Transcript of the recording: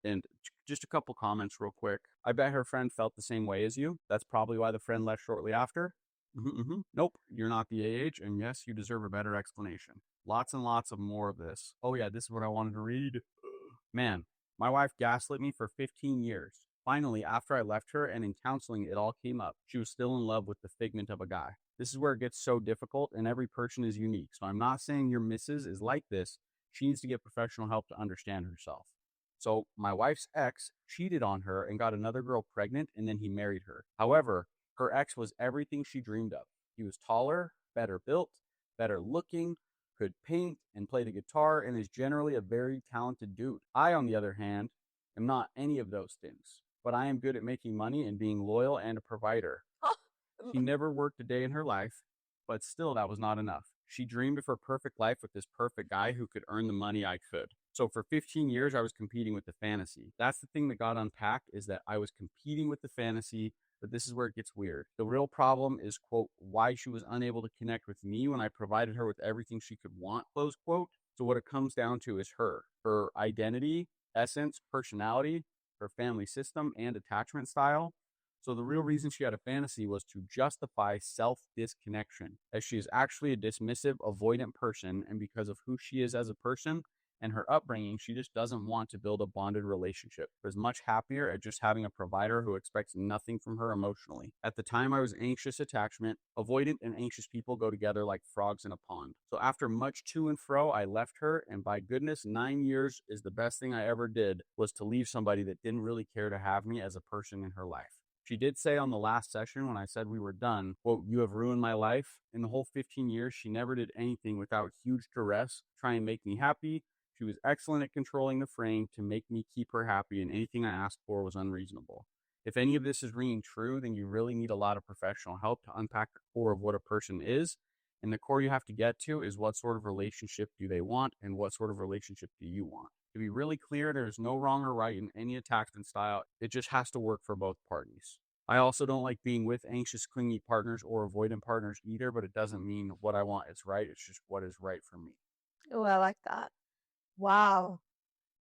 And just a couple comments real quick. I bet her friend felt the same way as you. That's probably why the friend left shortly after. Nope, you're not the AH, and yes, you deserve a better explanation. Lots and lots of more of this. Oh yeah, this is what I wanted to read. Man, my wife gaslit me for 15 years. Finally, after I left her and in counseling, it all came up. She was still in love with the figment of a guy. This is where it gets so difficult, and every person is unique. So I'm not saying your missus is like this. She needs to get professional help to understand herself. So my wife's ex cheated on her and got another girl pregnant, and then he married her. However, her ex was everything she dreamed of. He was taller, better built, better looking, could paint and play the guitar, and is generally a very talented dude. I, on the other hand, am not any of those things, but I am good at making money and being loyal and a provider. She never worked a day in her life, but still, that was not enough. She dreamed of her perfect life with this perfect guy who could earn the money I could. So for 15 years, I was competing with the fantasy. That's the thing that got unpacked, is that I was competing with the fantasy, but this is where it gets weird. The real problem is, quote, why she was unable to connect with me when I provided her with everything she could want, close quote. So what it comes down to is her identity, essence, personality, her family system, and attachment style. So the real reason she had a fantasy was to justify self-disconnection, as she is actually a dismissive, avoidant person, and because of who she is as a person and her upbringing, she just doesn't want to build a bonded relationship. She was much happier at just having a provider who expects nothing from her emotionally. At the time, I was anxious attachment. Avoidant and anxious people go together like frogs in a pond. So after much to and fro, I left her, and by goodness, 9 years is the best thing I ever did, was to leave somebody that didn't really care to have me as a person in her life. She did say on the last session when I said we were done, quote, you have ruined my life. In the whole 15 years, she never did anything without huge duress, trying to make me happy. She was excellent at controlling the frame to make me keep her happy, and anything I asked for was unreasonable. If any of this is ringing true, then you really need a lot of professional help to unpack the core of what a person is. And the core you have to get to is, what sort of relationship do they want, and what sort of relationship do you want? To be really clear, there's no wrong or right in any attachment style. It just has to work for both parties. I also don't like being with anxious, clingy partners or avoidant partners either, but it doesn't mean what I want is right. It's just what is right for me. Oh, I like that. Wow.